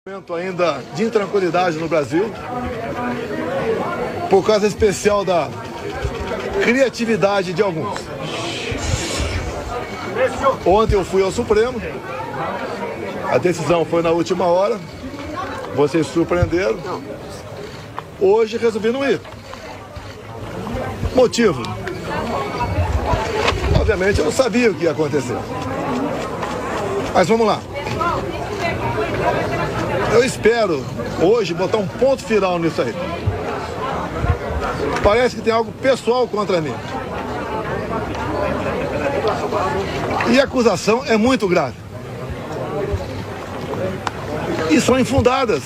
Momento ainda de intranquilidade no Brasil, por causa especial da criatividade de alguns. Ontem eu fui ao Supremo, a decisão foi na última hora, vocês surpreenderam. Hoje resolvi não ir. Motivo? Obviamente eu não sabia o que ia acontecer. Mas vamos lá. Eu espero hoje botar um ponto final nisso aí. Parece que tem algo pessoal contra mim. E a acusação é muito grave. E são infundadas.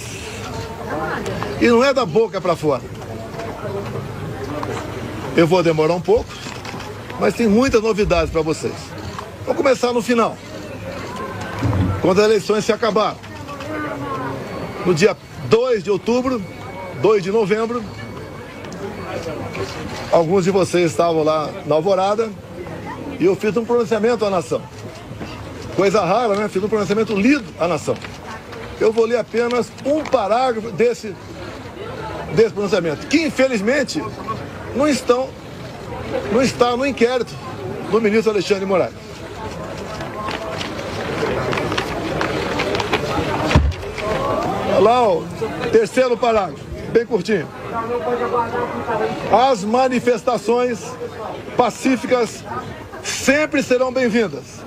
E não é da boca para fora. Eu vou demorar um pouco, mas tem muitas novidades para vocês. Vamos começar no final. Quando as eleições se acabaram. No dia 2 de outubro, 2 de novembro, alguns de vocês estavam lá na Alvorada e eu fiz um pronunciamento à nação. Coisa rara, né? Fiz um pronunciamento lido à nação. Eu vou ler apenas um parágrafo desse pronunciamento, que infelizmente não está no inquérito do ministro Alexandre de Moraes. Lá, o terceiro parágrafo, bem curtinho. As manifestações pacíficas sempre serão bem-vindas,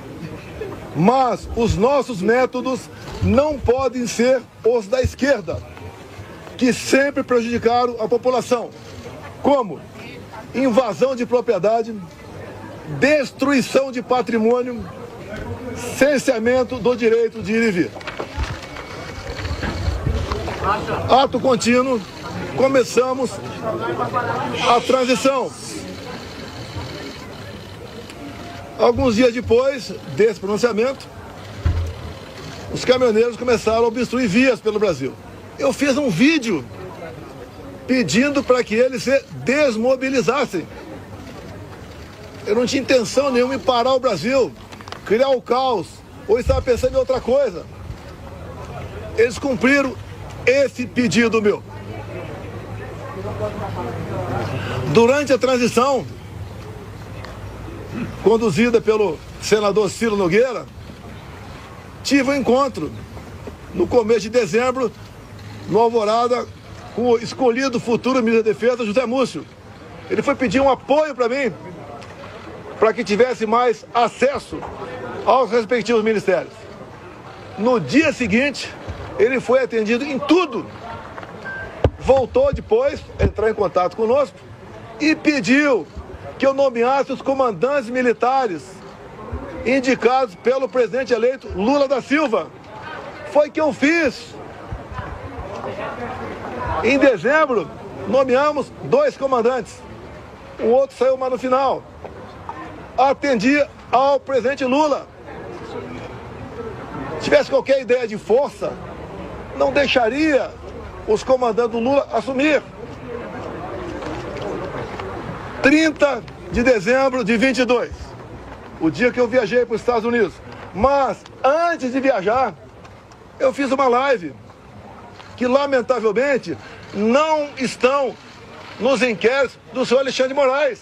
mas os nossos métodos não podem ser os da esquerda, que sempre prejudicaram a população, como invasão de propriedade, destruição de patrimônio, cerceamento do direito de ir e vir. Ato contínuo, começamos a transição. Alguns dias depois desse pronunciamento, os caminhoneiros começaram a obstruir vias pelo Brasil. Eu fiz um vídeo pedindo para que eles se desmobilizassem. Eu não tinha intenção nenhuma em parar o Brasil, criar o caos, ou estava pensando em outra coisa. Eles cumpriram esse pedido meu. Durante a transição, conduzida pelo senador Ciro Nogueira, tive um encontro no começo de dezembro, no Alvorada, com o escolhido futuro ministro da Defesa, José Múcio. Ele foi pedir um apoio para mim, para que tivesse mais acesso aos respectivos ministérios. No dia seguinte, ele foi atendido em tudo. Voltou depois, entrar em contato conosco e pediu que eu nomeasse os comandantes militares indicados pelo presidente eleito Lula da Silva. Foi que eu fiz. Em dezembro, nomeamos 2 comandantes. O outro saiu mais no final. Atendi ao presidente Lula. Se tivesse qualquer ideia de força, não deixaria os comandantes do Lula assumir. 30 de dezembro de 22, o dia que eu viajei para os Estados Unidos. Mas, antes de viajar, eu fiz uma live que, lamentavelmente, não estão nos inquéritos do senhor Alexandre de Moraes.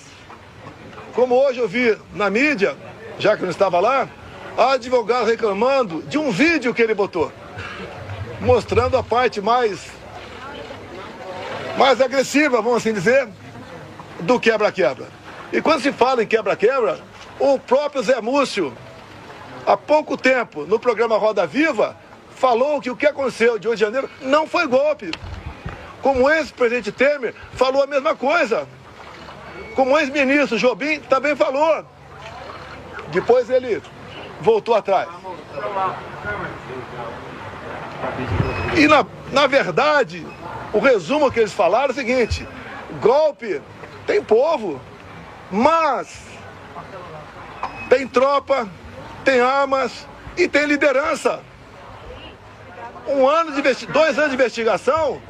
Como hoje eu vi na mídia, já que eu não estava lá, advogado reclamando de um vídeo que ele botou, mostrando a parte mais agressiva, vamos assim dizer, do quebra-quebra. E quando se fala em quebra-quebra, o próprio Zé Múcio, há pouco tempo, no programa Roda Viva, falou que o que aconteceu de 8 de janeiro não foi golpe. Como o ex-presidente Temer falou a mesma coisa. Como o ex-ministro Jobim também falou. Depois ele voltou atrás. E na verdade, o resumo que eles falaram é o seguinte: golpe tem povo, mas tem tropa, tem armas e tem liderança. 2 anos de investigação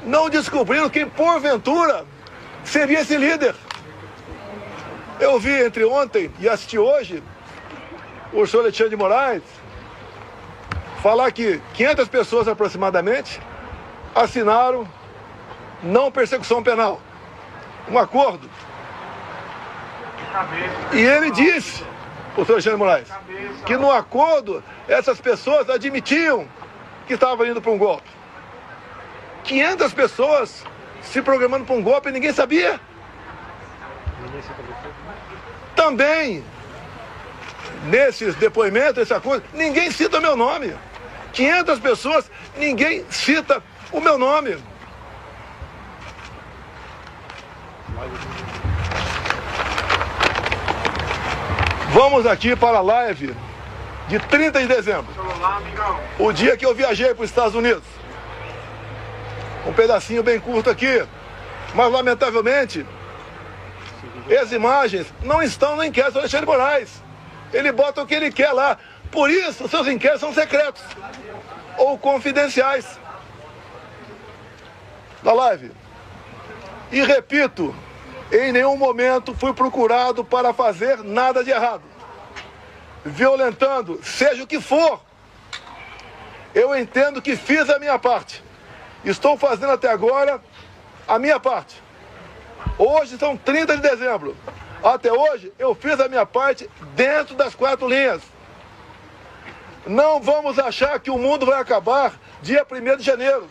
não descobriram quem porventura seria esse líder. Eu vi entre ontem e assisti hoje o senhor Alexandre de Moraes falar que 500 pessoas aproximadamente assinaram não persecução penal, um acordo. E ele disse, o senhor Alexandre Moraes, que no acordo essas pessoas admitiam que estavam indo para um golpe. 500 pessoas se programando para um golpe e ninguém sabia. Também, nesses depoimentos, esse acordo, ninguém cita o meu nome. 500 pessoas, ninguém cita o meu nome. Vamos aqui para a live de 30 de dezembro, o dia que eu viajei para os Estados Unidos. Um pedacinho bem curto aqui, mas lamentavelmente as imagens não estão no inquérito do Alexandre Moraes. Ele bota o que ele quer lá. Por isso, seus inquéritos são secretos ou confidenciais. Na live. E repito, em nenhum momento fui procurado para fazer nada de errado, violentando, seja o que for. Eu entendo que fiz a minha parte. Estou fazendo até agora a minha parte. Hoje são 30 de dezembro. Até hoje eu fiz a minha parte dentro das 4 linhas. Não vamos achar que o mundo vai acabar dia 1º de janeiro.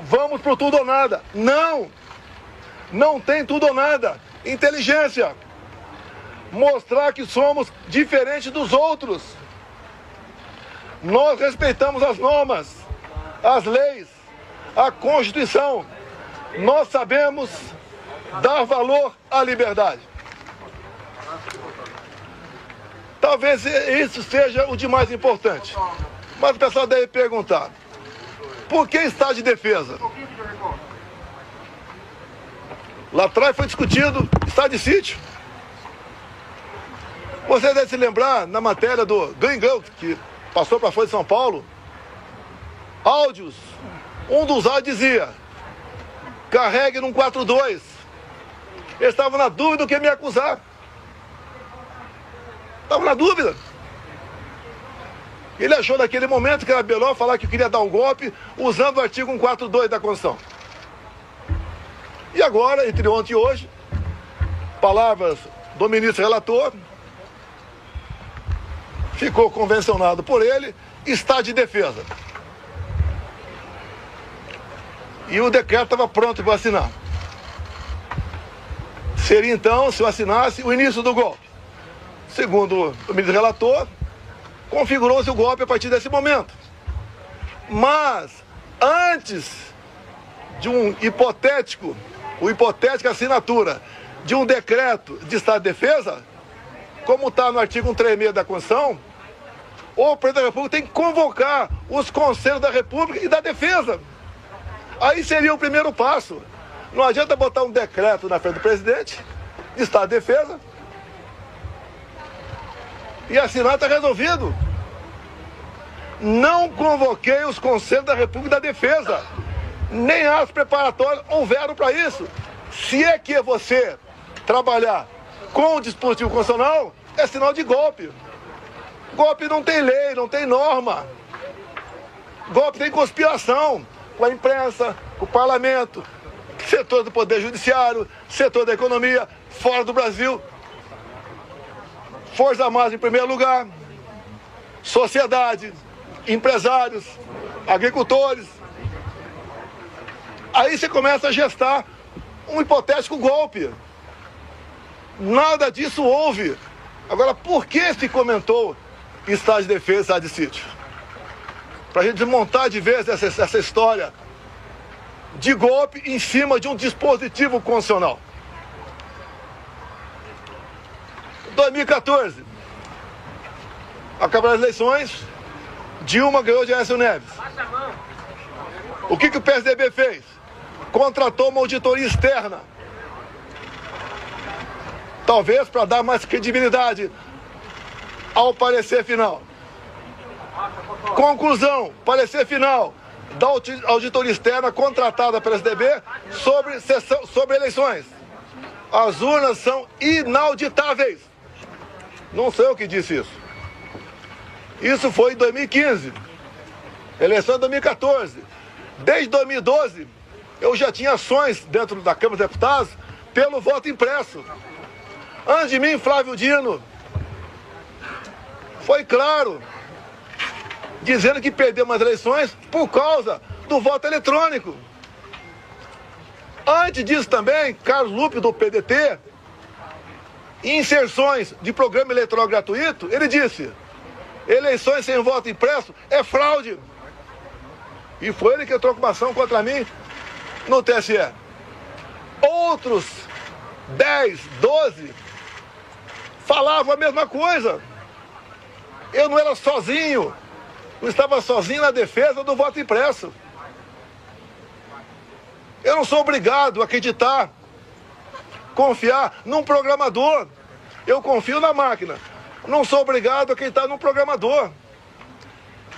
Vamos pro tudo ou nada. Não! Não tem tudo ou nada. Inteligência. Mostrar que somos diferentes dos outros. Nós respeitamos as normas, as leis, a Constituição. Nós sabemos dar valor à liberdade. Talvez isso seja o de mais importante. Mas o pessoal deve perguntar, por que estado de defesa? Lá atrás foi discutido estado de sítio. Você deve se lembrar, na matéria do Gringão, que passou para a Folha de São Paulo, áudios. Um dos áudios dizia, carregue num 42. Eles estavam na dúvida do que me acusar. Estavam na dúvida. Ele achou naquele momento que era melhor falar que queria dar um golpe usando o artigo 142 da Constituição. E agora, entre ontem e hoje, palavras do ministro relator, ficou convencionado por ele, estado de defesa. E o decreto estava pronto para assinar. Seria então, se eu assinasse, o início do golpe. Segundo o ministro relator, configurou-se o golpe a partir desse momento. Mas, antes de hipotética assinatura de um decreto de estado de defesa, como está no artigo 136 da Constituição, o presidente da República tem que convocar os conselhos da República e da Defesa. Aí seria o primeiro passo. Não adianta botar um decreto na frente do presidente, de estado de defesa, e assinar, está resolvido. Não convoquei os conselhos da República e da Defesa. Nem as preparatórias houveram para isso. Se é que você trabalhar com o dispositivo constitucional, é sinal de golpe. Golpe não tem lei, não tem norma. Golpe tem conspiração com a imprensa, com o parlamento, setor do poder judiciário, setor da economia, fora do Brasil. Forças Armadas em primeiro lugar, sociedade, empresários, agricultores. Aí você começa a gestar um hipotético golpe. Nada disso houve. Agora, por que se comentou estado de defesa e estado de sítio? Para a gente desmontar de vez essa história de golpe em cima de um dispositivo constitucional. 2014, acabaram as eleições, Dilma ganhou de Aécio Neves. O que o PSDB fez? Contratou uma auditoria externa. Talvez para dar mais credibilidade ao parecer final. Conclusão, parecer final da auditoria externa contratada pela PSDB sobre eleições. As urnas são inauditáveis. Não sou eu que disse isso. Isso foi em 2015. Eleição em 2014. Desde 2012, eu já tinha ações dentro da Câmara dos Deputados pelo voto impresso. Antes de mim, Flávio Dino foi claro, dizendo que perdeu as eleições por causa do voto eletrônico. Antes disso também, Carlos Lupe, do PDT, em inserções de programa eleitoral gratuito, ele disse: eleições sem voto impresso é fraude. E foi ele que entrou com uma ação contra mim no TSE. Outros 10, 12 falavam a mesma coisa. Eu não era sozinho, não estava sozinho na defesa do voto impresso. Eu não sou obrigado a acreditar, confiar num programador. Eu confio na máquina. Não sou obrigado a acreditar num programador.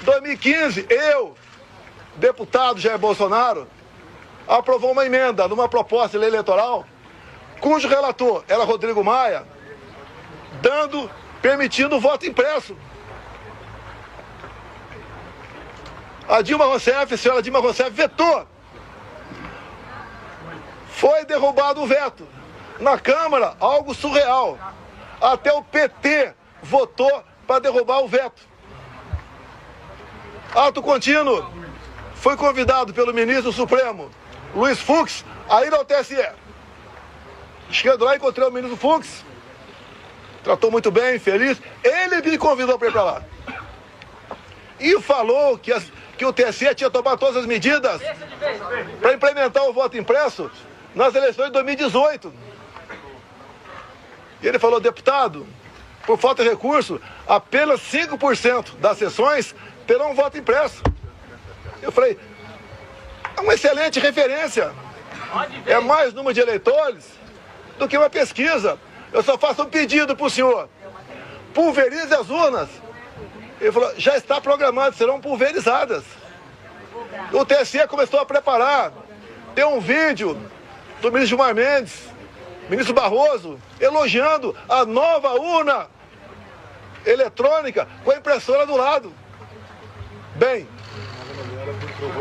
Em 2015, eu, deputado Jair Bolsonaro, aprovou uma emenda numa proposta de lei eleitoral, cujo relator era Rodrigo Maia, permitindo o voto impresso. A senhora Dilma Rousseff vetou. Foi derrubado o veto. Na Câmara, algo surreal. Até o PT votou para derrubar o veto. Ato contínuo. Fui convidado pelo ministro Supremo, Luiz Fux, a ir ao TSE. Chegando lá, encontrei o ministro Fux. Tratou muito bem, feliz. Ele me convidou para ir para lá. E falou que o TSE tinha tomado todas as medidas para implementar o voto impresso nas eleições de 2018. E ele falou: deputado, por falta de recurso, apenas 5% das sessões terão voto impresso. Eu falei: é uma excelente referência. É mais número de eleitores do que uma pesquisa. Eu só faço um pedido para o senhor: pulverize as urnas. Ele falou: já está programado, serão pulverizadas. O TSE começou a preparar. Tem um vídeo do ministro Gilmar Mendes, ministro Barroso, elogiando a nova urna eletrônica com a impressora do lado. Bem,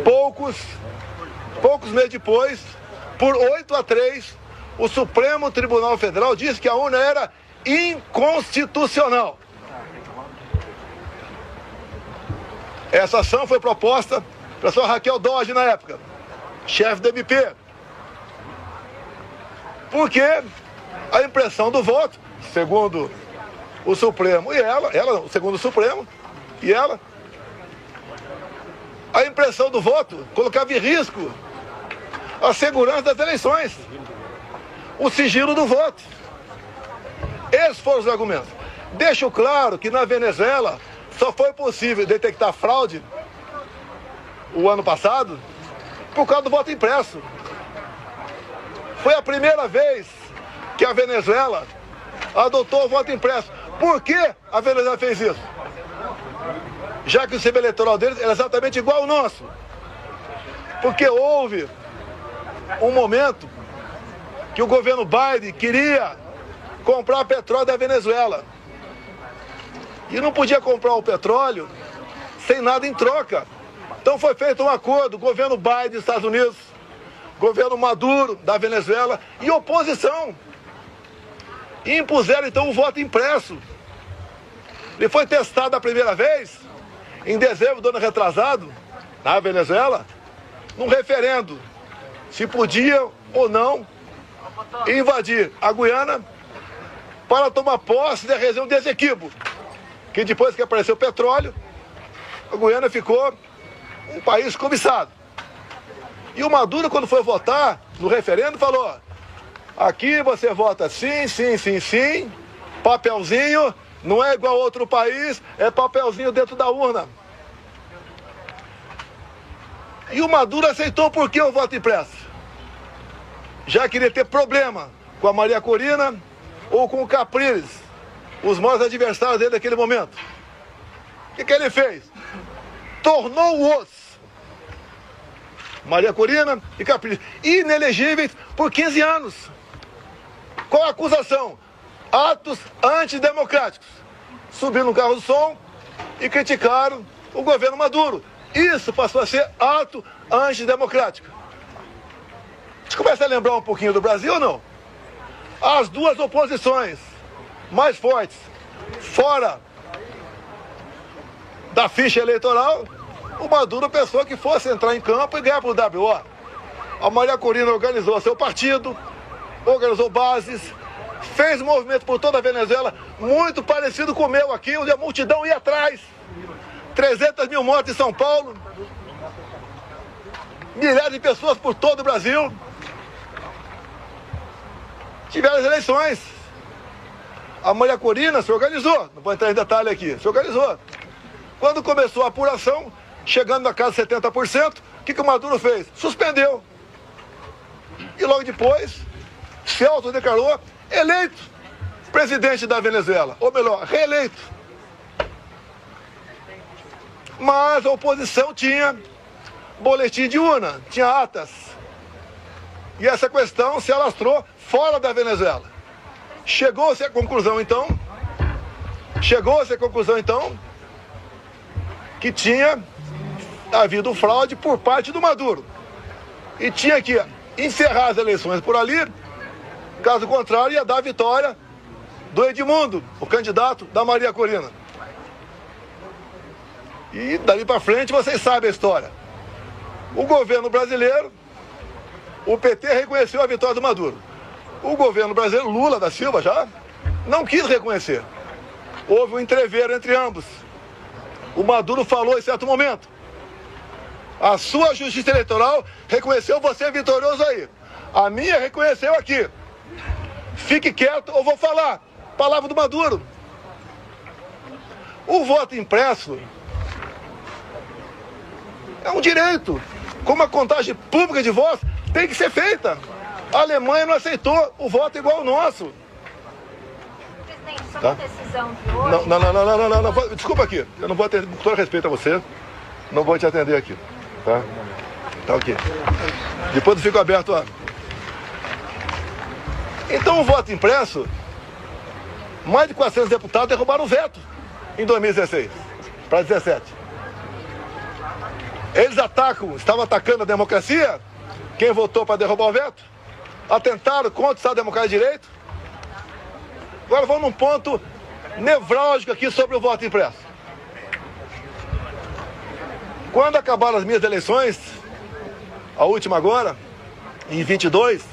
poucos meses depois, por 8-3, o Supremo Tribunal Federal disse que a urna era inconstitucional. Essa ação foi proposta pela senhora Raquel Dodge na época, chefe do MP. Porque a impressão do voto, segundo o Supremo e ela, segundo o Supremo e ela, a impressão do voto colocava em risco a segurança das eleições, o sigilo do voto. Esses foram os argumentos. Deixo claro que na Venezuela só foi possível detectar fraude o ano passado por causa do voto impresso. Foi a primeira vez que a Venezuela adotou o voto impresso. Por que a Venezuela fez isso? Já que o sistema eleitoral deles era exatamente igual ao nosso. Porque houve um momento que o governo Biden queria comprar petróleo da Venezuela. E não podia comprar o petróleo sem nada em troca. Então foi feito um acordo, governo Biden dos Estados Unidos, governo Maduro da Venezuela e oposição. E impuseram então o voto impresso. Ele foi testado a primeira vez, em dezembro do ano retrasado, na Venezuela, num referendo, se podia ou não invadir a Guiana para tomar posse da região de Essequibo, que depois que apareceu o petróleo, a Guiana ficou um país cobiçado. E o Maduro, quando foi votar no referendo, falou: aqui você vota sim, sim, sim, sim, papelzinho, não é igual a outro país, é papelzinho dentro da urna. E o Maduro aceitou por que o voto impresso? Já queria ter problema com a Maria Corina ou com o Capriles, os maiores adversários dele naquele momento. O que ele fez? Tornou-os, Maria Corina e Capriles, inelegíveis por 15 anos. Qual a acusação? Atos antidemocráticos. Subir no carro do som e criticaram o governo Maduro. Isso passou a ser ato antidemocrático. A gente começa a lembrar um pouquinho do Brasil ou não? As duas oposições mais fortes, fora da ficha eleitoral, o Maduro pensou que fosse entrar em campo e ganhar por WO. A Maria Corina organizou seu partido, organizou bases, fez um movimento por toda a Venezuela, muito parecido com o meu aqui, onde a multidão ia atrás. 300 mil mortes em São Paulo, milhares de pessoas por todo o Brasil. Tiveram as eleições. A Maria Corina se organizou, não vou entrar em detalhe aqui, se organizou. Quando começou a apuração, chegando na casa de 70%, o que o Maduro fez? Suspendeu. E logo depois, se autodeclarou eleito presidente da Venezuela, ou melhor, reeleito. Mas a oposição tinha boletim de urna, tinha atas. E essa questão se alastrou fora da Venezuela. Chegou-se à conclusão, então, que tinha havido fraude por parte do Maduro. E tinha que encerrar as eleições por ali, caso contrário, ia dar a vitória do Edmundo, o candidato da Maria Corina. E dali para frente vocês sabem a história. O governo brasileiro, o PT reconheceu a vitória do Maduro. O governo brasileiro, Lula da Silva já, não quis reconhecer. Houve um entreveiro entre ambos. O Maduro falou em certo momento: a sua justiça eleitoral reconheceu você vitorioso aí. A minha reconheceu aqui. Fique quieto ou vou falar. Palavra do Maduro. O voto impresso é um direito. Como a contagem pública de votos tem que ser feita. A Alemanha não aceitou o voto igual ao nosso. Presidente, sobre a decisão de hoje... Não. Desculpa aqui. Eu não vou atender, com todo respeito a você, não vou te atender aqui. Tá? Tá ok. Depois eu fico aberto a... Então o voto impresso, mais de 400 deputados derrubaram o veto em 2016 para 2017. Eles estavam atacando a democracia, quem votou para derrubar o veto, atentaram contra o Estado Democrático de Direito. Agora vamos num ponto nevrálgico aqui sobre o voto impresso. Quando acabaram as minhas eleições, a última agora, em 22,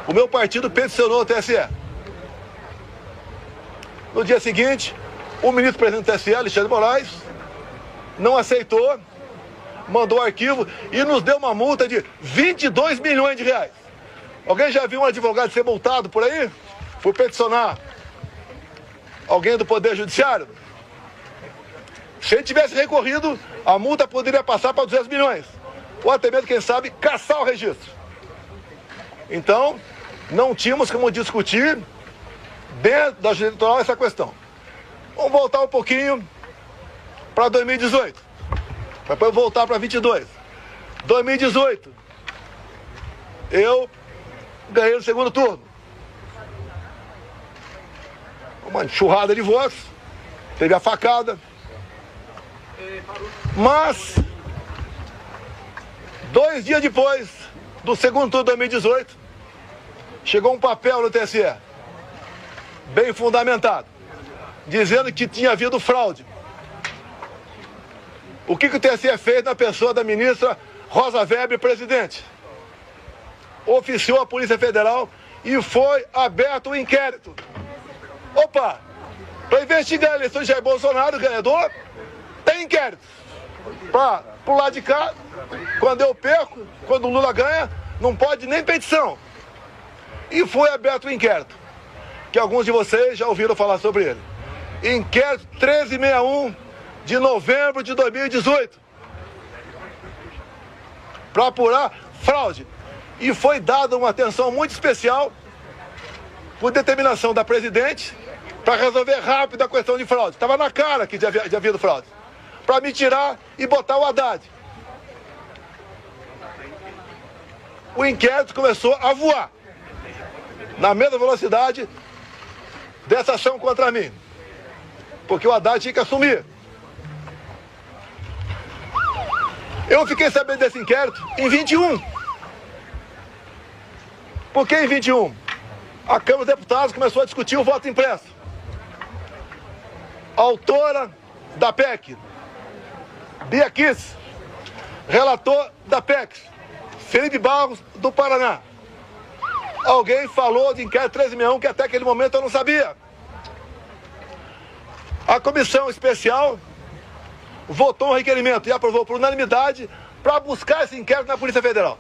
o meu partido peticionou o TSE. No dia seguinte, o ministro-presidente do TSE, Alexandre de Moraes, não aceitou, mandou arquivo e nos deu uma multa de 22 milhões de reais. Alguém já viu um advogado ser multado por aí? Por peticionar alguém do Poder Judiciário? Se ele tivesse recorrido, a multa poderia passar para 200 milhões. Ou até mesmo, quem sabe, caçar o registro. Então, não tínhamos como discutir dentro da justiça eleitoral essa questão. Vamos voltar um pouquinho para 2018. Para depois voltar para 22. 2018, eu ganhei no segundo turno. Uma enxurrada de votos, teve a facada. Mas, 2 dias depois do segundo turno de 2018, chegou um papel no TSE, bem fundamentado, dizendo que tinha havido fraude. O que o TSE fez na pessoa da ministra Rosa Weber, presidente? Oficiou a Polícia Federal e foi aberto um inquérito. Opa! Para investigar a eleição de Jair Bolsonaro, ganhador, tem inquérito. Pro lado de cá, quando eu perco, quando o Lula ganha, não pode nem petição. E foi aberto um inquérito, que alguns de vocês já ouviram falar sobre ele. Inquérito 1361 de novembro de 2018. Para apurar fraude. E foi dada uma atenção muito especial, por determinação da presidente, para resolver rápido a questão de fraude. Estava na cara que já havia havido fraude. Para me tirar e botar o Haddad. O inquérito começou a voar na mesma velocidade dessa ação contra mim. Porque o Haddad tinha que assumir Eu fiquei sabendo desse inquérito em 21. Por que em 21? A Câmara dos Deputados começou a discutir o voto impresso. A autora da PEC, Bia Kicis, relator da PEC, Felipe Barros, do Paraná. Alguém falou de inquérito 1361 que até aquele momento eu não sabia. A comissão especial votou um requerimento e aprovou por unanimidade para buscar esse inquérito na Polícia Federal.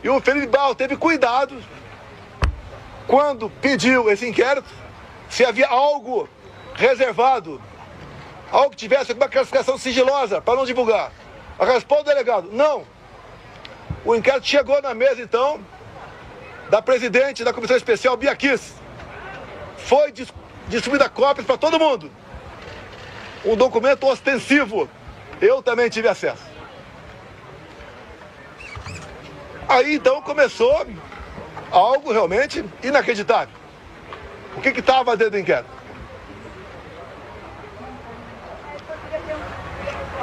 E o Felipe Barros teve cuidado, quando pediu esse inquérito, se havia algo reservado, algo que tivesse alguma classificação sigilosa para não divulgar. A resposta do delegado, não. O inquérito chegou na mesa, então, da presidente da comissão especial, Bia Kicis. Foi distribuída cópias para todo mundo. Um documento ostensivo. Eu também tive acesso. Aí, então, começou algo realmente inacreditável. O que estava dentro do inquérito?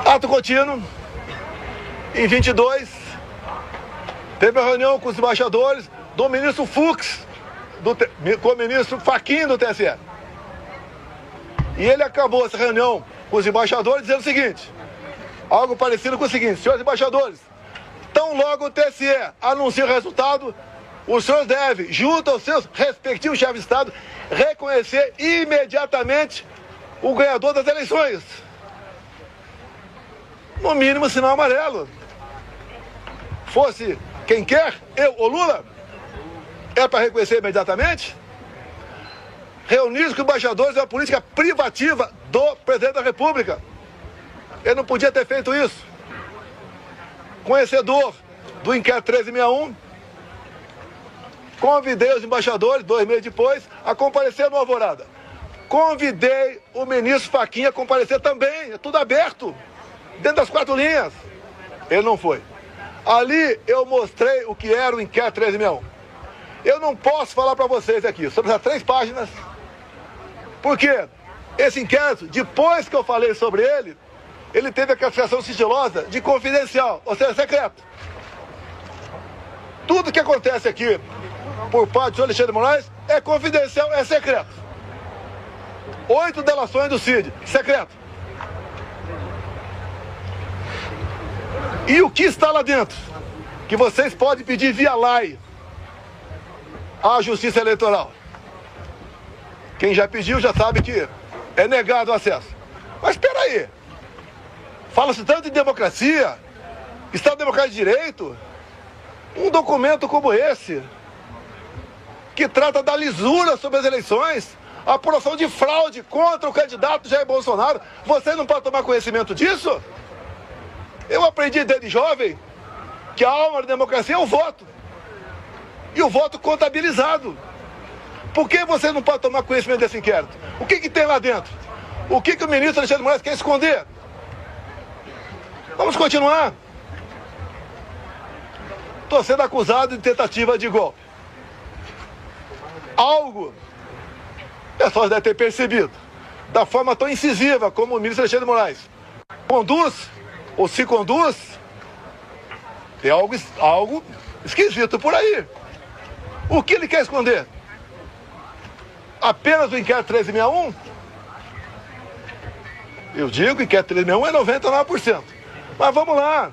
Ato contínuo, em 22, teve a reunião com os embaixadores do ministro Fux, com o ministro Fachin do TSE. E ele acabou essa reunião com os embaixadores dizendo o seguinte, algo parecido com o seguinte, senhores embaixadores, tão logo o TSE anuncia o resultado, os senhores devem, junto aos seus respectivos chefes de Estado, reconhecer imediatamente o ganhador das eleições. No mínimo, sinal amarelo. Fosse quem quer, eu ou Lula, é para reconhecer imediatamente? Reunir com embaixadores é uma política privativa do presidente da República. Ele não podia ter feito isso. Conhecedor do inquérito 1361, convidei os embaixadores, 2 meses depois, a comparecer no Alvorada. Convidei o ministro Fachin a comparecer também, é tudo aberto, dentro das 4 linhas. Ele não foi. Ali eu mostrei o que era o inquérito 1361. Eu não posso falar para vocês aqui, sobre essas 3 páginas, porque esse inquérito, depois que eu falei sobre ele, ele teve a classificação sigilosa de confidencial, ou seja, secreto. Tudo que acontece aqui, por parte do Alexandre de Moraes, é confidencial, é secreto. 8 delações do CID, secreto. E o que está lá dentro? Que vocês podem pedir via lei à Justiça Eleitoral. Quem já pediu já sabe que é negado o acesso. Mas espera aí. Fala-se tanto de democracia, Estado Democrático de Direito, um documento como esse, que trata da lisura sobre as eleições, a apuração de fraude contra o candidato Jair Bolsonaro, você não pode tomar conhecimento disso? Eu aprendi desde jovem que a alma da democracia é o voto. E o voto contabilizado. Por que você não pode tomar conhecimento desse inquérito? O que tem lá dentro? O que o ministro Alexandre de Moraes quer esconder? Vamos continuar. Estou sendo acusado de tentativa de golpe. Algo, o pessoal deve ter percebido, da forma tão incisiva como o ministro Alexandre de Moraes conduz, ou se conduz, tem algo esquisito por aí. O que ele quer esconder? Apenas o inquérito 1361? Eu digo que o inquérito 1361 é 99%. Mas vamos lá.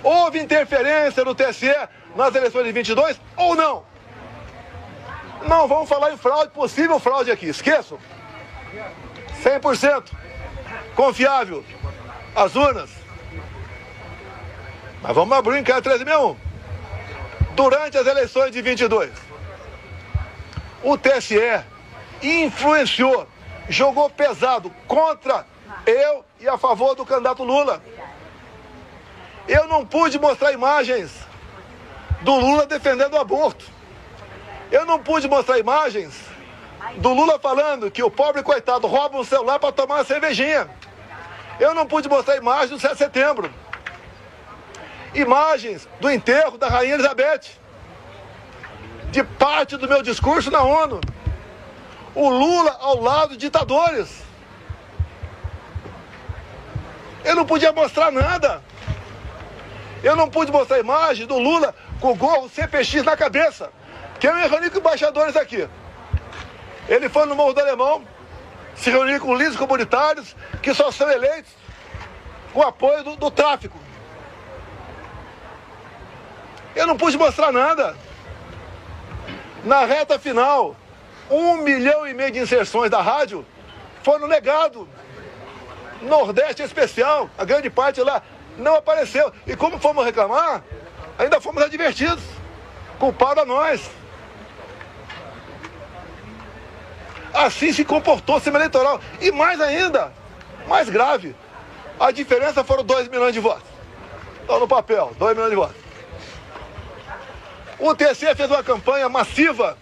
Houve interferência no TSE nas eleições de 22 ou não? Não vamos falar em fraude, possível fraude aqui. Esqueçam. 100% confiável. As urnas. Mas vamos abrir o inquérito 1361. Durante as eleições de 22, o TSE influenciou, jogou pesado contra eu e a favor do candidato Lula. Eu não pude mostrar imagens do Lula defendendo o aborto. Eu não pude mostrar imagens do Lula falando que o pobre coitado rouba um celular para tomar uma cervejinha. Eu não pude mostrar imagens do 7 de setembro. Imagens do enterro da Rainha Elizabeth. De parte do meu discurso na ONU. O Lula ao lado de ditadores. Eu não podia mostrar nada. Eu não pude mostrar a imagem do Lula com o gorro CPX na cabeça, que eu me reuni com embaixadores aqui. Ele foi no Morro do Alemão, se reuniu com líderes comunitários que só são eleitos com apoio do tráfico. Eu não pude mostrar nada. Na reta final, 1,5 milhão de inserções da rádio foram negados. Nordeste especial, a grande parte lá não apareceu. E como fomos reclamar, ainda fomos advertidos. Culpado a nós. Assim se comportou o sistema eleitoral. E mais ainda, mais grave, a diferença foram 2 milhões de votos. Estão no papel, 2 milhões de votos. O TSE fez uma campanha massiva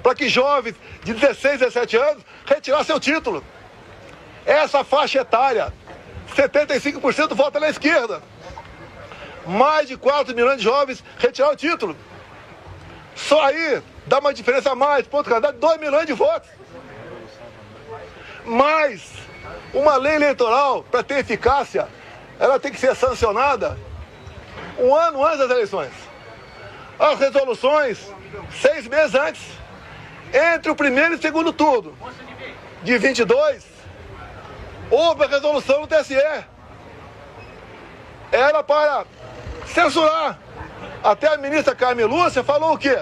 para que jovens de 16, 17 anos retirassem seu título. Essa faixa etária, 75% vota na esquerda. Mais de 4 milhões de jovens retiraram o título. Só aí dá uma diferença a mais, ponto candidato, 2 milhões de votos. Mas uma lei eleitoral, para ter eficácia, ela tem que ser sancionada um ano antes das eleições. As resoluções, 6 meses antes. Entre o primeiro e o segundo turno de 22, houve a resolução do TSE. Era para censurar. Até a ministra Carmen Lúcia falou o quê?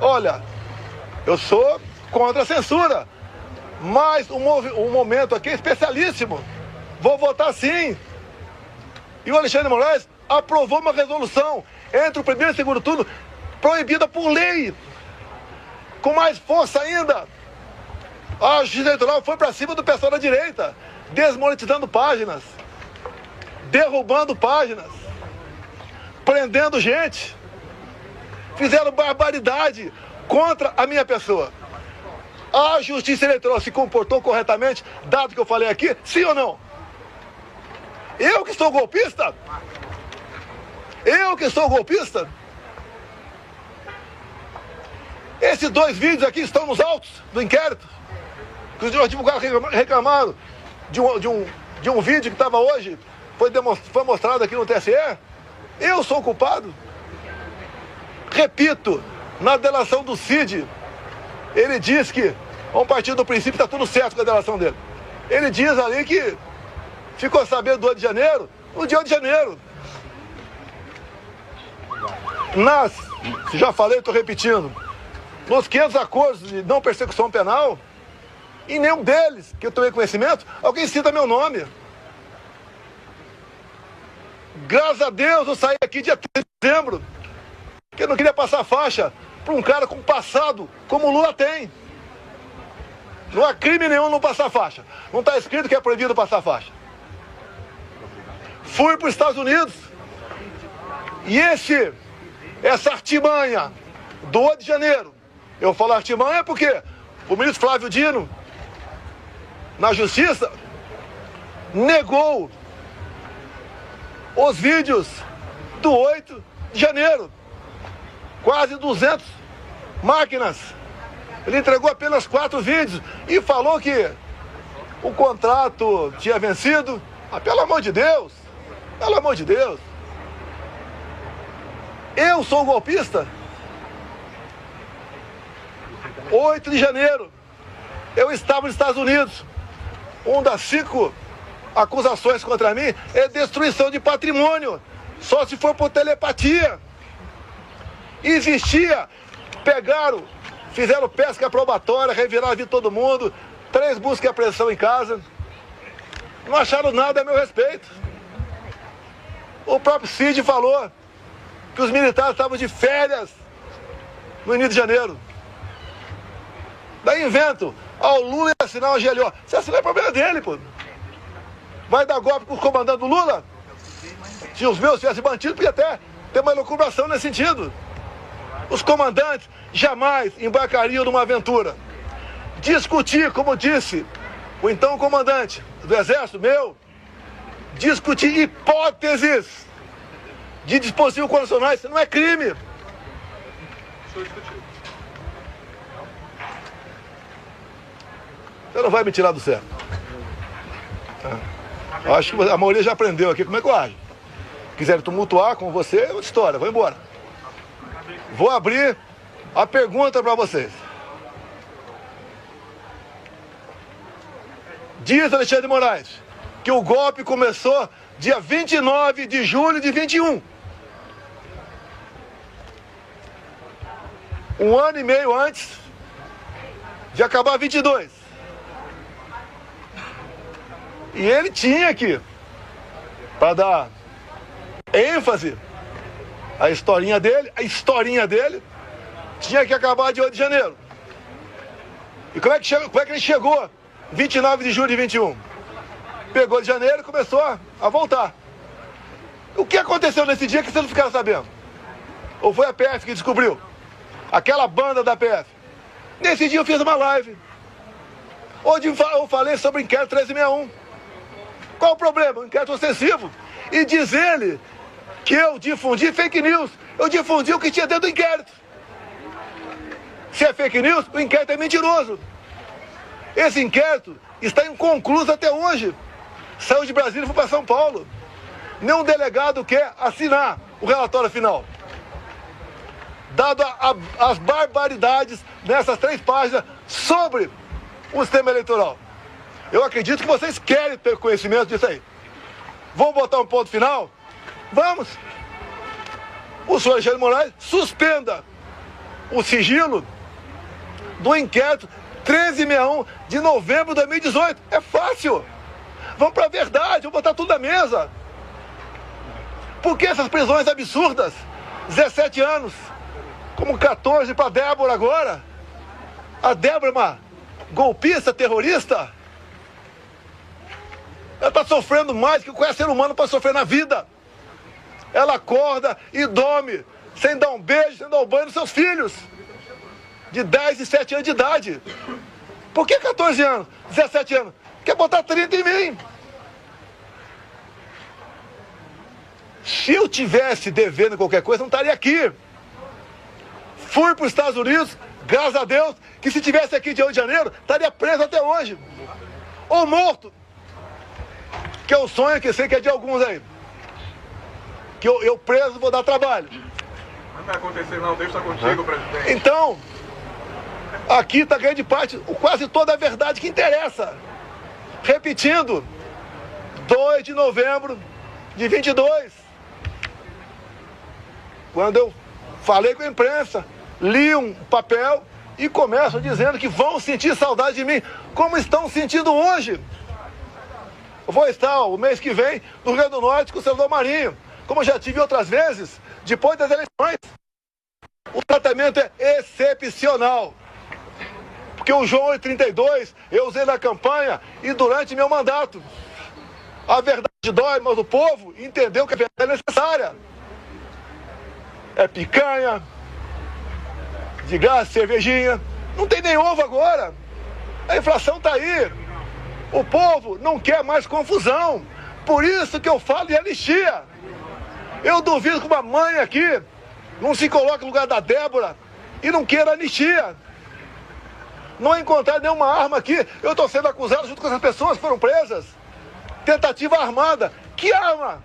Olha, eu sou contra a censura, mas o momento aqui é especialíssimo. Vou votar sim. E o Alexandre de Moraes aprovou uma resolução entre o primeiro e o segundo turno, proibida por lei. Com mais força ainda, a Justiça Eleitoral foi para cima do pessoal da direita, desmonetizando páginas, derrubando páginas, prendendo gente. Fizeram barbaridade contra a minha pessoa. A Justiça Eleitoral se comportou corretamente, dado que eu falei aqui, sim ou não? Eu que sou golpista? Eu que sou golpista? Esses 2 vídeos aqui estão nos autos do inquérito. Os advogados reclamaram de um vídeo que estava hoje, foi mostrado aqui no TSE. Eu sou o culpado. Repito, na delação do Cid, ele diz que, vamos partir do princípio, está tudo certo com a delação dele. Ele diz ali que ficou sabendo do 8 de janeiro, no dia 8 de janeiro. Já falei, estou repetindo, nos 500 acordos de não persecução penal, em nenhum deles, que eu tomei conhecimento, alguém cita meu nome. Graças a Deus eu saí aqui dia 3 de dezembro, porque eu não queria passar faixa para um cara com passado como o Lula tem. Não há crime nenhum não passar faixa. Não está escrito que é proibido passar faixa. Fui para os Estados Unidos e essa artimanha do 8 de janeiro, eu falo artimanha porque o ministro Flávio Dino, na Justiça, negou os vídeos do 8 de janeiro. Quase 200 máquinas. Ele entregou apenas 4 vídeos e falou que o contrato tinha vencido. Ah, pelo amor de Deus! Pelo amor de Deus! Eu sou golpista? 8 de janeiro, eu estava nos Estados Unidos. Uma das 5 acusações contra mim é destruição de patrimônio, só se for por telepatia. Existia, pegaram, fizeram pesca probatória, reviraram a vida de todo mundo, 3 buscas e apreensão em casa, não acharam nada a meu respeito. O próprio Cid falou que os militares estavam de férias no início de janeiro. Daí invento, o Lula ia assinar uma GLO. Se assinar é problema dele, pô. Vai dar golpe com os comandantes do Lula? Se os meus tivessem mantido, podia até ter uma elucubração nesse sentido. Os comandantes jamais embarcariam numa aventura. Discutir, como disse o então comandante do Exército, discutir hipóteses de dispositivos constitucionais, isso não é crime. Você não vai me tirar do sério. Acho que a maioria já aprendeu aqui como é que eu ajo. quiserem tumultuar com você, é outra história, vou embora. Vou abrir a pergunta para vocês. Diz Alexandre de Moraes que o golpe começou dia 29 de julho de 21. Um ano e meio antes de acabar 22. E ele tinha que, para dar ênfase à historinha dele, tinha que acabar de 8 de janeiro. E como é que ele chegou 29 de julho de 21? Pegou de janeiro e começou a voltar. O que aconteceu nesse dia que vocês não ficaram sabendo? Ou foi a PF que descobriu? Aquela banda da PF. Nesse dia eu fiz uma live onde eu falei sobre o inquérito 1361. Qual o problema? O inquérito ostensivo. E diz ele que eu difundi fake news. Eu difundi o que tinha dentro do inquérito. Se é fake news, o inquérito é mentiroso. Esse inquérito está inconcluso até hoje. Saiu de Brasília e foi para São Paulo. Nenhum delegado quer assinar o relatório final. Dado as barbaridades nessas 3 páginas sobre o sistema eleitoral. Eu acredito que vocês querem ter conhecimento disso aí. Vamos botar um ponto final? Vamos! O senhor Alexandre de Moraes suspenda o sigilo do inquérito 1361 de novembro de 2018. É fácil! Vamos para a verdade, vamos botar tudo na mesa. Por que essas prisões absurdas? 17 anos, como 14 para Débora agora. A Débora é uma golpista, terrorista. Ela está sofrendo mais que qualquer ser humano para sofrer na vida. Ela acorda e dorme, sem dar um beijo, sem dar um banho nos seus filhos. De 10 e 7 anos de idade. Por que 14 anos, 17 anos? Quer botar 30 em mim. Se eu tivesse devendo qualquer coisa, não estaria aqui. Fui para os Estados Unidos, graças a Deus, que se tivesse aqui de 8 de janeiro, estaria preso até hoje. Ou morto. Que é o sonho que sei que é de alguns aí. Que eu preso vou dar trabalho. Não vai acontecer não, Deus está contigo, presidente. Então, aqui está grande parte, quase toda a verdade que interessa. Repetindo, 2 de novembro de 22. Quando eu falei com a imprensa, li um papel e começam dizendo que vão sentir saudade de mim, como estão sentindo hoje. Eu vou estar o mês que vem no Rio Grande do Norte com o senador Marinho, como eu já tive outras vezes, depois das eleições. O tratamento é excepcional. Porque o João 832 eu usei na campanha e durante meu mandato. A verdade dói, mas o povo entendeu que a verdade é necessária. É picanha, de gás, cervejinha. Não tem nem ovo agora. A inflação está aí. O povo não quer mais confusão. Por isso que eu falo em anistia. Eu duvido que uma mãe aqui não se coloque no lugar da Débora e não queira anistia. Não encontrar nenhuma arma aqui. Eu estou sendo acusado junto com essas pessoas que foram presas. Tentativa armada. Que arma?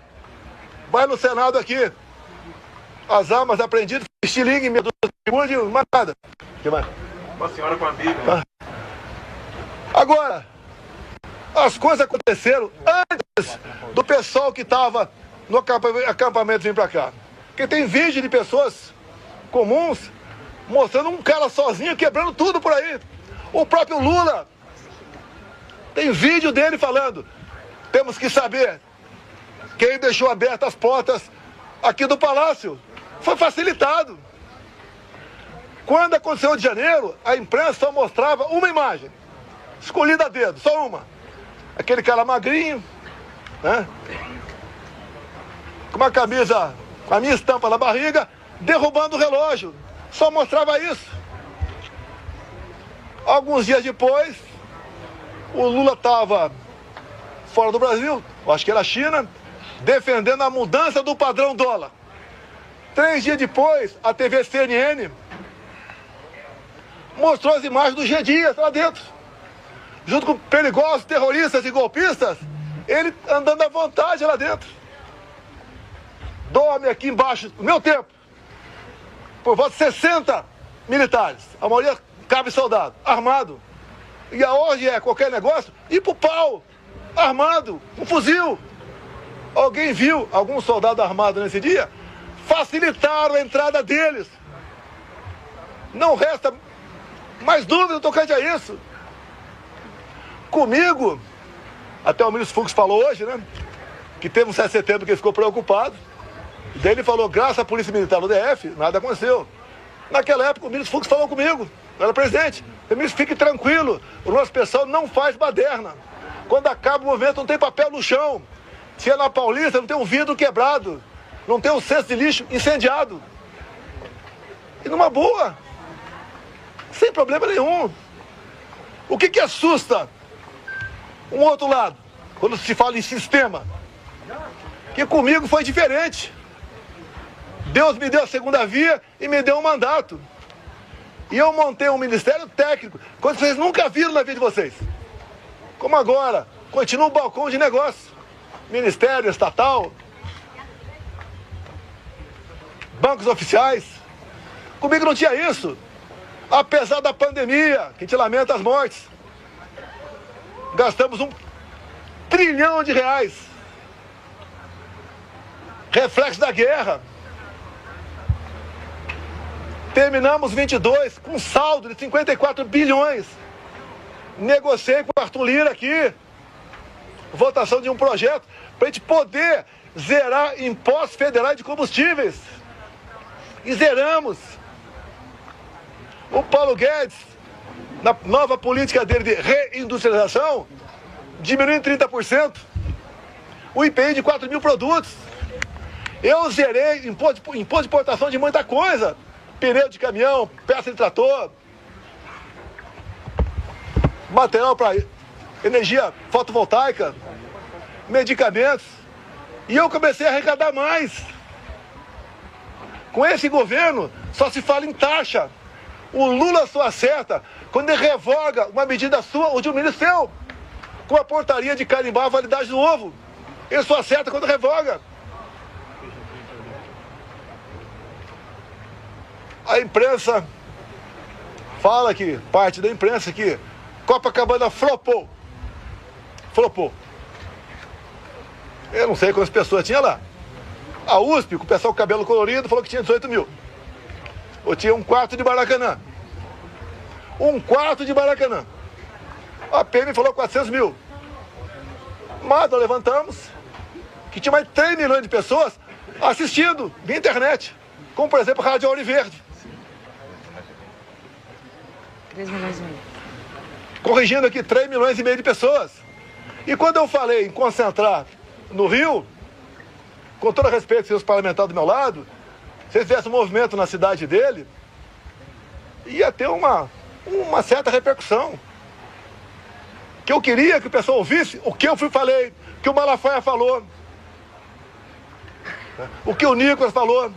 Vai no Senado aqui. As armas apreendidas, estilingue, meia dúzia de mais nada. Que mais? Uma senhora com a Bíblia. Agora, as coisas aconteceram antes do pessoal que estava no acampamento vir para cá. Porque tem vídeo de pessoas comuns mostrando um cara sozinho quebrando tudo por aí. O próprio Lula tem vídeo dele falando: temos que saber quem deixou abertas as portas aqui do Palácio. Foi facilitado. Quando aconteceu de janeiro, a imprensa só mostrava uma imagem, escolhida a dedo, só uma. Aquele cara magrinho, né? Com uma camisa, com a minha estampa na barriga, derrubando o relógio. Só mostrava isso. Alguns dias depois, o Lula estava fora do Brasil, eu acho que era a China, defendendo a mudança do padrão dólar. 3 dias depois, a TV CNN mostrou as imagens do G. Dias lá dentro. Junto com perigosos, terroristas e golpistas, ele andando à vontade lá dentro. dorme aqui embaixo, no meu tempo, por volta de 60 militares. A maioria cabe soldado, armado. E a ordem é qualquer negócio, ir pro pau, armado, um fuzil. Alguém viu algum soldado armado nesse dia? Facilitaram a entrada deles. Não resta mais dúvida tocante a isso. Comigo, até o ministro Fux falou hoje, né? Que teve um 7 de setembro que ele ficou preocupado. Daí ele falou, graças à Polícia Militar do DF, nada aconteceu. Naquela época o ministro Fux falou comigo, eu era presidente. O ministro, fique tranquilo, o nosso pessoal não faz baderna. Quando acaba o movimento não tem papel no chão. Se é na Paulista não tem um vidro quebrado. Não tem um cesto de lixo incendiado. E numa boa. Sem problema nenhum. O que assusta um outro lado, quando se fala em sistema? Que comigo foi diferente. Deus me deu a segunda via e me deu um mandato. E eu montei um ministério técnico, coisa que vocês nunca viram na vida de vocês. Como agora, continua o balcão de negócio. Ministério estatal, bancos oficiais. Comigo não tinha isso. Apesar da pandemia, que a gente lamenta as mortes. Gastamos R$1 trilhão. Reflexo da guerra. Terminamos 22 com saldo de 54 bilhões. Negociei com o Arthur Lira aqui. Votação de um projeto para a gente poder zerar impostos federais de combustíveis. E zeramos. O Paulo Guedes, na nova política dele de reindustrialização, diminuiu em 30% o IPI de 4 mil produtos. Eu zerei imposto de importação de muita coisa. Pneu de caminhão, peça de trator, material para energia fotovoltaica, medicamentos. E eu comecei a arrecadar mais. Com esse governo, só se fala em taxa. O Lula só acerta quando ele revoga uma medida sua ou de um ministro seu, com a portaria de carimbar a validade do ovo. Ele só acerta quando revoga. A imprensa fala que, parte da imprensa, que Copacabana flopou. Flopou. Eu não sei quantas pessoas tinha lá. A USP, com o pessoal com cabelo colorido, falou que tinha 18 mil. Ou tinha um quarto de Maracanã. Um quarto de Maracanã. A PM falou 400 mil. Mas nós levantamos que tinha mais 3 milhões de pessoas assistindo via internet. Como, por exemplo, a Rádio Ouro Verde. 3 milhões e meio. Corrigindo aqui, 3 milhões e meio de pessoas. E quando eu falei em concentrar no Rio, com todo respeito aos parlamentares do meu lado, se eles tivessem um movimento na cidade dele, ia ter uma certa repercussão. Que eu queria que o pessoal ouvisse o que eu falei, o que o Malafaia falou, o que o Nicolas falou.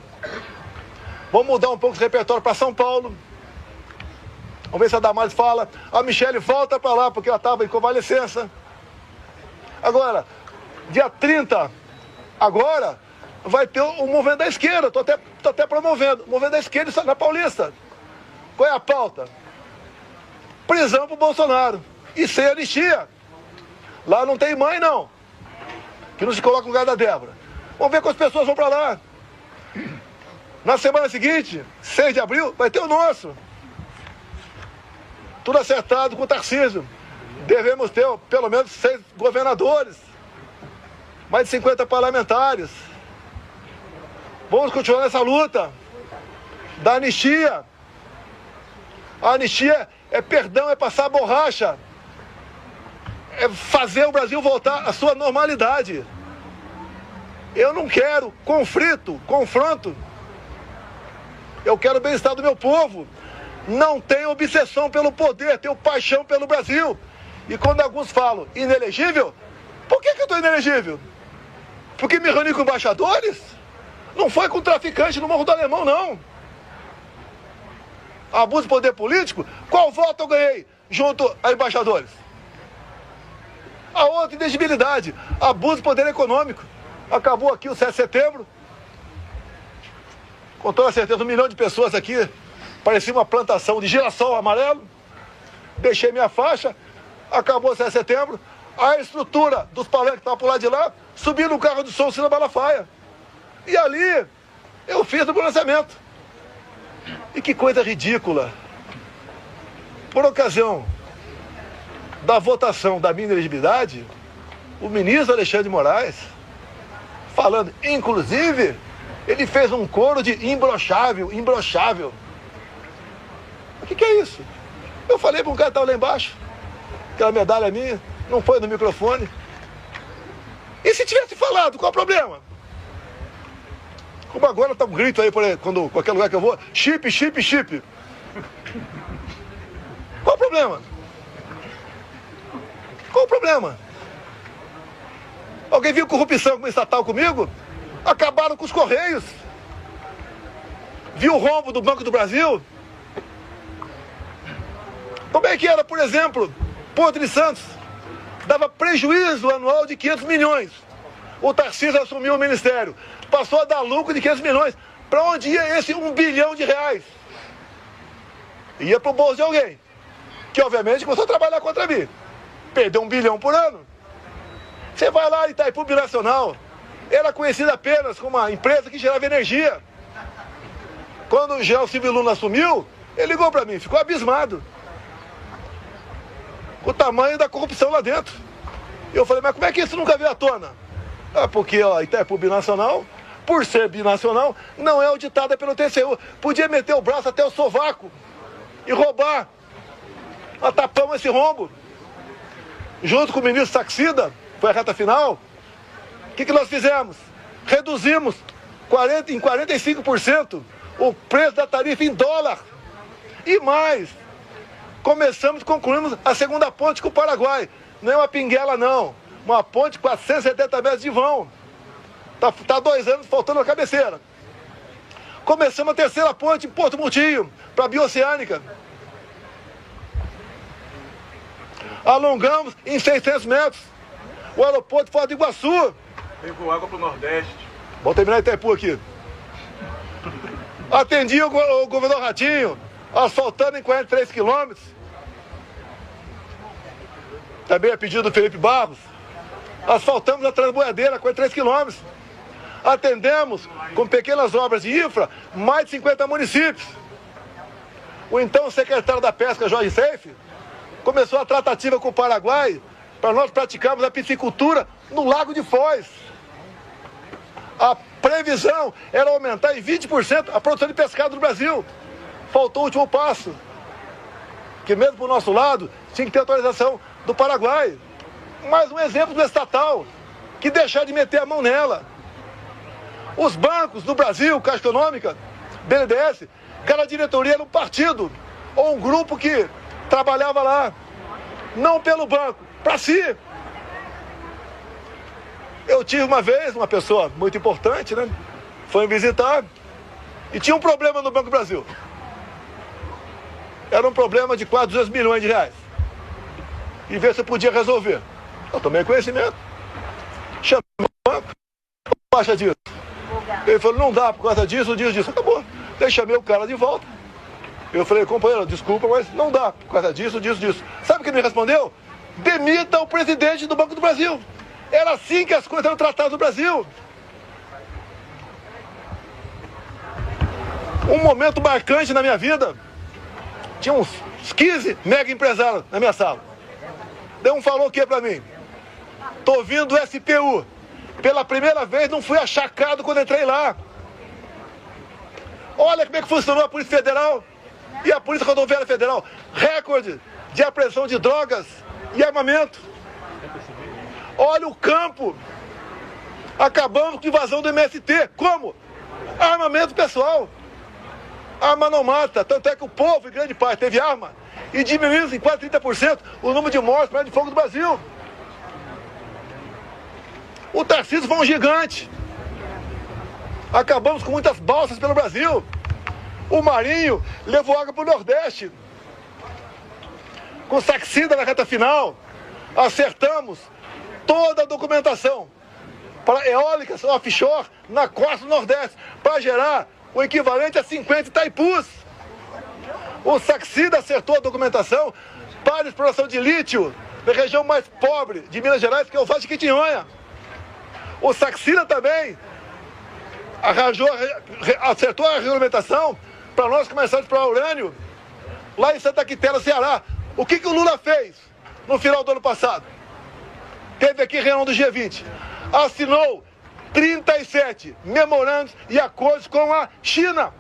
Vamos mudar um pouco esse repertório para São Paulo. Vamos ver se a Damares fala. A Michele volta para lá, porque ela estava em convalescença. Agora, dia 30, agora, vai ter um movimento da esquerda. Estou até promovendo. O movimento da esquerda na Paulista. Qual é a pauta? Prisão para o Bolsonaro. E sem anistia. Lá não tem mãe, não. Que não se coloca no lugar da Débora. Vamos ver quantas pessoas vão para lá. Na semana seguinte, 6 de abril, vai ter o nosso. Tudo acertado com o Tarcísio. Devemos ter pelo menos 6 governadores. Mais de 50 parlamentares. Vamos continuar nessa luta da anistia. A anistia é perdão, é passar a borracha. É fazer o Brasil voltar à sua normalidade. Eu não quero conflito, confronto. Eu quero o bem-estar do meu povo. Não tenho obsessão pelo poder, tenho paixão pelo Brasil. E quando alguns falam inelegível, por que eu estou inelegível? Porque me reuni com embaixadores? Não foi com traficante no Morro do Alemão, não. Abuso de poder político? Qual voto eu ganhei junto a embaixadores? A outra inelegibilidade, abuso de poder econômico. Acabou aqui o 7 de setembro. com toda certeza, 1 milhão de pessoas aqui, parecia uma plantação de girassol amarelo. Deixei minha faixa, acabou o 7 de setembro, a estrutura dos palanques que estavam por lá de lá, subi no carro de som, Cida Malafaia. E ali, eu fiz o pronunciamento. E que coisa ridícula. Por ocasião da votação da minha inelegibilidade, o ministro Alexandre de Moraes, falando, inclusive, ele fez um coro de imbrochável, imbrochável. O que é isso? Eu falei para um cara que estava lá embaixo, aquela medalha minha, não foi no microfone. E se tivesse falado, qual o problema? Como agora tá um grito aí, quando qualquer lugar que eu vou, chip, chip, chip. Qual o problema? Qual o problema? Alguém viu corrupção como estatal comigo? Acabaram com os Correios. Viu o rombo do Banco do Brasil? Como é que era, por exemplo, Porto de Santos? Dava prejuízo anual de 500 milhões. O Tarcísio assumiu o ministério. Passou a dar lucro de 500 milhões. Para onde ia esse 1 bilhão de reais? Ia para o bolso de alguém. Que, obviamente, começou a trabalhar contra mim. Perdeu 1 bilhão por ano. Você vai lá em Itaipu Binacional. Era conhecida apenas como uma empresa que gerava energia. Quando o Gelson Silvio Luna assumiu, ele ligou para mim, ficou abismado. O tamanho da corrupção lá dentro. Eu falei, mas como é que isso nunca veio à tona? Ah, porque ó, Itaipu Binacional, por ser binacional, não é auditada pelo TCU. Podia meter o braço até o sovaco e roubar. Nós tapamos esse rombo. Junto com o ministro Saxida, foi a reta final. O que nós fizemos? Reduzimos em 45% o preço da tarifa em dólar. E mais, começamos e concluímos a segunda ponte com o Paraguai. Não é uma pinguela, não. Uma ponte de 470 metros de vão. Tá 2 anos faltando a cabeceira. Começamos a terceira ponte em Porto Murtinho, para a Bioceânica. Alongamos em 600 metros o aeroporto de Foz do Iguaçu. Levou água para o Nordeste. Vamos terminar Itaipu aqui. Atendi o governador Ratinho, asfaltando em 43 quilômetros. Também a pedido do Felipe Barros. Asfaltamos a Transboiadeira, 43 quilômetros. Atendemos, com pequenas obras de infra, mais de 50 municípios. O então secretário da Pesca, Jorge Seife, começou a tratativa com o Paraguai para nós praticarmos a piscicultura no Lago de Foz. A previsão era aumentar em 20% a produção de pescado no Brasil. Faltou o último passo, que mesmo para o nosso lado tinha que ter autorização do Paraguai. Mais um exemplo do estatal, que deixar de meter a mão nela. Os bancos do Brasil, Caixa Econômica, BNDES, cada diretoria era um partido ou um grupo que trabalhava lá, não pelo banco, para si. Eu tive uma vez, uma pessoa muito importante, né? Foi me visitar e tinha um problema no Banco do Brasil. Era um problema de quase 200 milhões de reais. E ver se eu podia resolver. Eu tomei conhecimento. Chamei o banco. O que acha disso? Ele falou, não dá por causa disso, disso. Acabou. Daí chamei o cara de volta. Eu falei, companheiro, desculpa, mas não dá por causa disso. Sabe o que ele me respondeu? Demita o presidente do Banco do Brasil. Era assim que as coisas eram tratadas no Brasil. Um momento marcante na minha vida. Tinha uns 15 mega empresários na minha sala. Daí um falou o que pra mim? Tô vindo do SPU. Pela primeira vez não fui achacado quando entrei lá. Olha como é que funcionou a Polícia Federal e a Polícia Rodoviária Federal. Recorde de apreensão de drogas e armamento. Olha o campo. Acabamos com a invasão do MST. Como? Armamento pessoal. Arma não mata. Tanto é que o povo, em grande parte, teve arma. E diminuiu em quase 30% o número de mortes por arma de fogo do Brasil. O Tarcísio foi um gigante. Acabamos com muitas balsas pelo Brasil. O Marinho levou água para o Nordeste. Com Saxida na reta final, acertamos toda a documentação para eólicas offshore na costa do Nordeste, para gerar o equivalente a 50 Itaipus. O Saxida acertou a documentação para a exploração de lítio na região mais pobre de Minas Gerais, que é o Vale de Quitinhonha. O Saxida também acertou a regulamentação para nós começarmos a explorar urânio lá em Santa Quitéria, Ceará. O que o Lula fez no final do ano passado? Teve aqui reunião do G20. Assinou 37 memorandos e acordos com a China.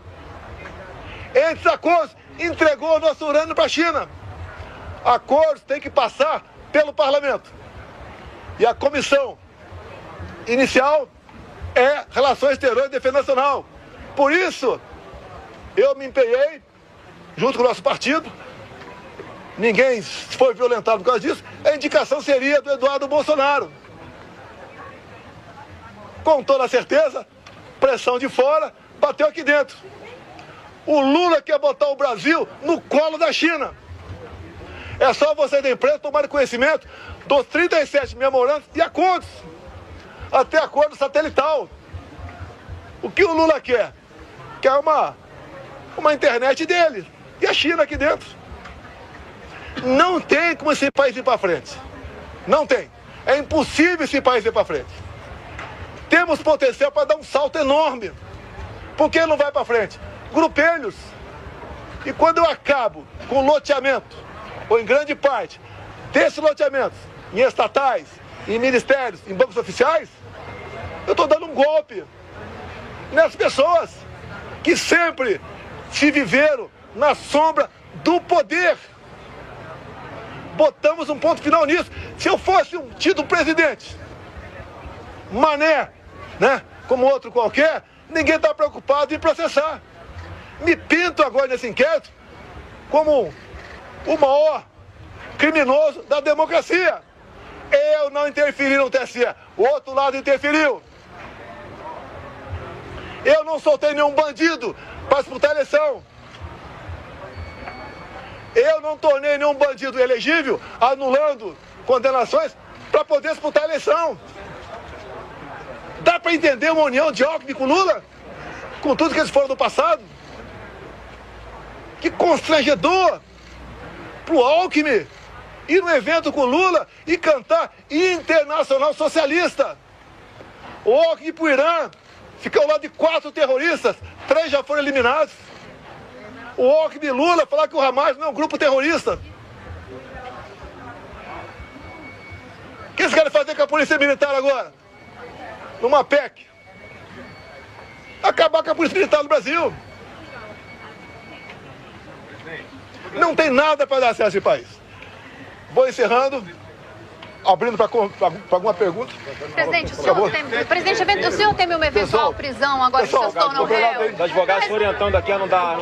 Esses acordos entregou o nosso urânio para a China. Acordos têm que passar pelo parlamento. E a comissão inicial é Relações Exteriores e Defesa Nacional. Por isso, eu me empenhei, junto com o nosso partido, ninguém foi violentado por causa disso, a indicação seria do Eduardo Bolsonaro. Com toda certeza, pressão de fora, bateu aqui dentro. O Lula quer botar o Brasil no colo da China. É só vocês da imprensa tomarem conhecimento dos 37 memorandos e acordos, até acordo satelital. O que o Lula quer? Quer uma internet dele e a China aqui dentro. Não tem como esse país ir para frente. Não tem. É impossível esse país ir para frente. Temos potencial para dar um salto enorme. Por que não vai para frente? Grupelhos. E quando eu acabo com o loteamento, ou em grande parte, desses loteamentos, em estatais, em ministérios, em bancos oficiais, eu estou dando um golpe nessas pessoas que sempre se viveram na sombra do poder. Botamos um ponto final nisso. Se eu fosse um tido presidente, mané, né, como outro qualquer, ninguém está preocupado em processar. Me pinto agora nesse inquérito como o maior criminoso da democracia. Eu não interferi no TSE, o outro lado interferiu. Eu não soltei nenhum bandido para disputar a eleição. Eu não tornei nenhum bandido elegível, anulando condenações para poder disputar a eleição. Dá para entender uma união de Alckmin com Lula? Com tudo que eles foram do passado? Que constrangedor para o Alckmin ir num evento com Lula e cantar Internacional Socialista. O Alckmin ir para o Irã, ficar ao lado de 4 terroristas, 3 já foram eliminados. O Alckmin e Lula falar que o Hamas não é um grupo terrorista. O que eles querem fazer com a polícia militar agora? Numa PEC. Acabar com a polícia militar no Brasil. Não tem nada para dar acesso a esse país. Vou encerrando, abrindo para alguma pergunta. Presidente, o senhor teme uma eventual prisão agora que o senhor se tornou réu? Os advogados orientando aqui a não dar...